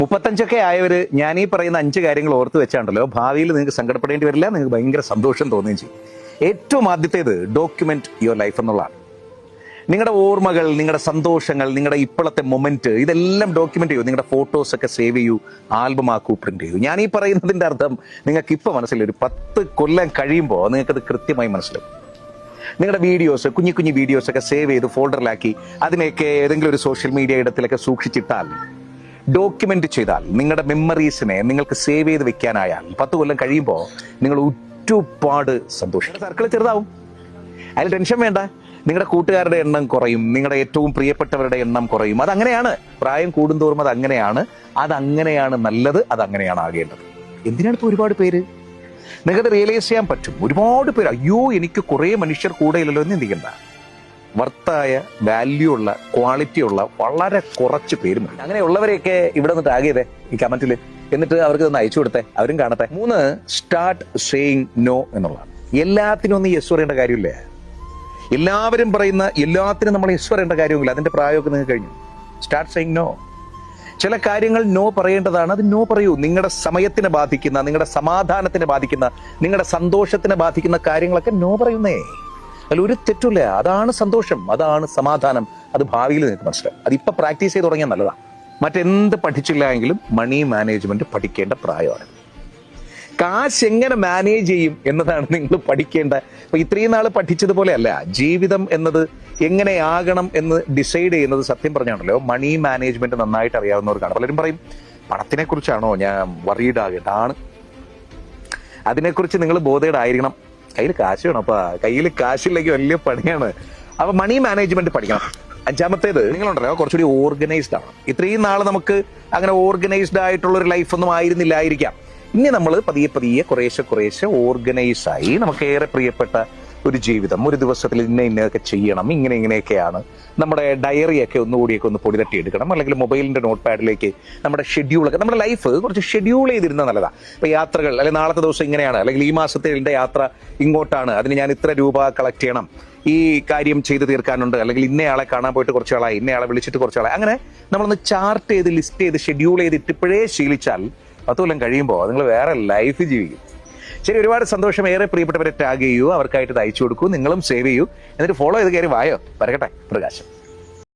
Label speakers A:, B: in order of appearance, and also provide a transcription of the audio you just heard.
A: 35 ആയവര് ഞാൻ ഈ പറയുന്ന 5 കാര്യങ്ങൾ ഓർത്ത് വെച്ചാണ്ടല്ലോ ഭാവിയിൽ നിങ്ങൾക്ക് സങ്കടപ്പെടേണ്ടി വരില്ല, നിങ്ങൾക്ക് ഭയങ്കര സന്തോഷം തോന്നുകയും ചെയ്യും. ഏറ്റവും ആദ്യത്തേത് ഡോക്യുമെന്റ് യുവർ ലൈഫ് എന്നുള്ളതാണ്. നിങ്ങളുടെ ഓർമ്മകൾ, നിങ്ങളുടെ സന്തോഷങ്ങൾ, നിങ്ങളുടെ ഇപ്പോഴത്തെ മൊമെന്റ് ഇതെല്ലാം ഡോക്യുമെന്റ് ചെയ്യൂ. നിങ്ങളുടെ ഫോട്ടോസ് ഒക്കെ സേവ് ചെയ്യൂ, ആൽബം ആക്കൂ, പ്രിന്റ് ചെയ്യൂ. ഞാൻ ഈ പറയുന്നതിന്റെ അർത്ഥം നിങ്ങൾക്ക് ഇപ്പൊ മനസ്സിലായി, ഒരു 10 കൊല്ലം കഴിയുമ്പോൾ നിങ്ങൾക്കത് കൃത്യമായി മനസ്സിലാവും. നിങ്ങളുടെ വീഡിയോസ്, കുഞ്ഞു കുഞ്ഞു വീഡിയോസ് ഒക്കെ സേവ് ചെയ്ത് ഫോൾഡറിലാക്കി അതിനെയൊക്കെ ഏതെങ്കിലും ഒരു സോഷ്യൽ മീഡിയ ഇടത്തിലൊക്കെ സൂക്ഷിച്ചിട്ടാൽ, ഡോക്യുമെന്റ് ചെയ്താൽ, നിങ്ങളുടെ മെമ്മറീസിനെ നിങ്ങൾക്ക് സേവ് ചെയ്ത് വെക്കാനായാൽ 10 കൊല്ലം കഴിയുമ്പോൾ നിങ്ങൾ ഒരുപാട് സന്തോഷിക്കും. സർക്കിൾ ചെറുതാവും, അതിൽ ടെൻഷൻ വേണ്ട. നിങ്ങളുടെ കൂട്ടുകാരുടെ എണ്ണം കുറയും, നിങ്ങളുടെ ഏറ്റവും പ്രിയപ്പെട്ടവരുടെ എണ്ണം കുറയും. അതങ്ങനെയാണ്, പ്രായം കൂടുന്തോറും അതങ്ങനെയാണ് നല്ലത്, അതങ്ങനെയാണ് ആകേണ്ടത്. എന്തിനാണ് ഇപ്പോൾ ഒരുപാട് പേര്? നിങ്ങൾക്കത് റിയലൈസ് ചെയ്യാൻ പറ്റും. ഒരുപാട് പേര് അയ്യോ എനിക്ക് കുറേ മനുഷ്യർ കൂടെ ഇല്ലല്ലോ എന്ന് ചിന്തിക്കണ്ട. വർത്തായ, വാല്യൂ ഉള്ള, ക്വാളിറ്റി ഉള്ള വളരെ കുറച്ച് പേര് മതി. അങ്ങനെയുള്ളവരെയൊക്കെ ഇവിടെ നിന്ന് ടാഗ് ചെയ്തേ ഈ കമന്റിൽ, എന്നിട്ട് അവർക്ക് ഒന്ന് അയച്ചു കൊടുത്തേ, അവരും കാണട്ടെ. 3, സ്റ്റാർട്ട് സേയിങ് നോ എന്നുള്ളതാണ്. എല്ലാത്തിനും ഒന്നും യെസ് പറയേണ്ട കാര്യമില്ല. എല്ലാവരും പറയുന്ന എല്ലാത്തിനും നമ്മൾ യെസ് പറയേണ്ട കാര്യമില്ല. അതിന്റെ പ്രായമൊക്കെ നിങ്ങൾക്ക് കഴിഞ്ഞു. Start saying no. ചില കാര്യങ്ങൾ നോ പറയേണ്ടതാണ്, അത് നോ പറയൂ. നിങ്ങളുടെ സമയത്തിനെ ബാധിക്കുന്ന, നിങ്ങളുടെ സമാധാനത്തിനെ ബാധിക്കുന്ന, നിങ്ങളുടെ സന്തോഷത്തിനെ ബാധിക്കുന്ന കാര്യങ്ങളൊക്കെ നോ പറയുന്നേ. അതിൽ ഒരു തെറ്റില്ല. അതാണ് സന്തോഷം, അതാണ് സമാധാനം. അത് ഭാവിയിൽ നിങ്ങൾക്ക് മനസ്സിലാവും. അതിപ്പോ പ്രാക്ടീസ് ചെയ്ത് തുടങ്ങിയാൽ നല്ലതാണ്. മറ്റെന്ത് പഠിച്ചില്ല എങ്കിലും മണി മാനേജ്മെന്റ് പഠിക്കേണ്ട പ്രായമാണ്. കാശ് എങ്ങനെ മാനേജ് ചെയ്യും എന്നതാണ് നിങ്ങൾ പഠിക്കേണ്ട. അപ്പൊ ഇത്രയും നാൾ പഠിച്ചതുപോലെ അല്ല. ജീവിതം എന്നത് എങ്ങനെയാകണം എന്ന് ഡിസൈഡ് ചെയ്യുന്നത് സത്യം പറഞ്ഞാണല്ലോ മണി മാനേജ്മെന്റ് നന്നായിട്ട് അറിയാവുന്നവർക്കാണ്. പലരും പറയും പണത്തിനെ കുറിച്ചാണോ ഞാൻ വറീഡ് ആകേണ്ടതാണ്, അതിനെക്കുറിച്ച് നിങ്ങൾ ബോധേഡായിരിക്കണം. കയ്യിൽ കാശ് വേണം. അപ്പൊ കയ്യിൽ കാശില്ലെങ്കിൽ വലിയ പണിയാണ്. അപ്പൊ മണി മാനേജ്മെന്റ് പഠിക്കണം. 5ാമത്തേത്, നിങ്ങളുണ്ടല്ലോ കുറച്ചുകൂടി ഓർഗനൈസ്ഡ് ആണ്. ഇത്രയും നാൾ നമുക്ക് അങ്ങനെ ഓർഗനൈസ്ഡ് ആയിട്ടുള്ള ഒരു ലൈഫൊന്നും ആയിരുന്നില്ലായിരിക്കാം. ഇനി നമ്മൾ പതിയെ കുറേശ്ശെ ഓർഗനൈസ് ആയി നമുക്ക് ഏറെ പ്രിയപ്പെട്ട ഒരു ജീവിതം, ഒരു ദിവസത്തിൽ ഇന്നൊക്കെ ചെയ്യണം, ഇങ്ങനെയൊക്കെയാണ്. നമ്മുടെ ഡയറിയൊക്കെ ഒന്നുകൂടിയൊക്കെ ഒന്ന് പൊടി തട്ടി എടുക്കണം. അല്ലെങ്കിൽ മൊബൈലിന്റെ നോട്ട് പാഡിലേക്ക് നമ്മുടെ ഷെഡ്യൂളൊക്കെ, നമ്മുടെ ലൈഫ് കുറച്ച് ഷെഡ്യൂൾ ചെയ്തിരുന്ന നല്ലതാണ്. ഇപ്പൊ യാത്രകൾ, അല്ലെങ്കിൽ നാളത്തെ ദിവസം ഇങ്ങനെയാണ്, അല്ലെങ്കിൽ ഈ മാസത്തെ എൻ്റെ യാത്ര ഇങ്ങോട്ടാണ്, അതിന് ഞാൻ ഇത്ര രൂപ കളക്ട് ചെയ്യണം, ഈ കാര്യം ചെയ്ത് തീർക്കാനുണ്ട്, അല്ലെങ്കിൽ ഇന്നയാളെ കാണാൻ പോയിട്ട് കുറച്ചാളായി, ഇന്നയാളെ വിളിച്ചിട്ട് കുറച്ചാളായി. അങ്ങനെ നമ്മളൊന്ന് ചാർട്ട് ചെയ്ത്, ലിസ്റ്റ് ചെയ്ത്, ഷെഡ്യൂൾ ചെയ്ത് ഇപ്പോഴേ ശീലിച്ചാൽ 10 കൊല്ലം കഴിയുമ്പോൾ നിങ്ങൾ വേറെ ലൈഫ് ജീവിക്കും. ശരി, ഒരുപാട് സന്തോഷം. ഏറെ പ്രിയപ്പെട്ടവരെ ടാഗ് ചെയ്യൂ, അവർക്കായിട്ട് ഇത് അയച്ചു കൊടുക്കൂ, നിങ്ങളും സേവ് ചെയ്യൂ, എന്നിട്ട് ഫോളോ ചെയ്ത് കയറി വായോ. വരകട്ടെ പ്രകാശം.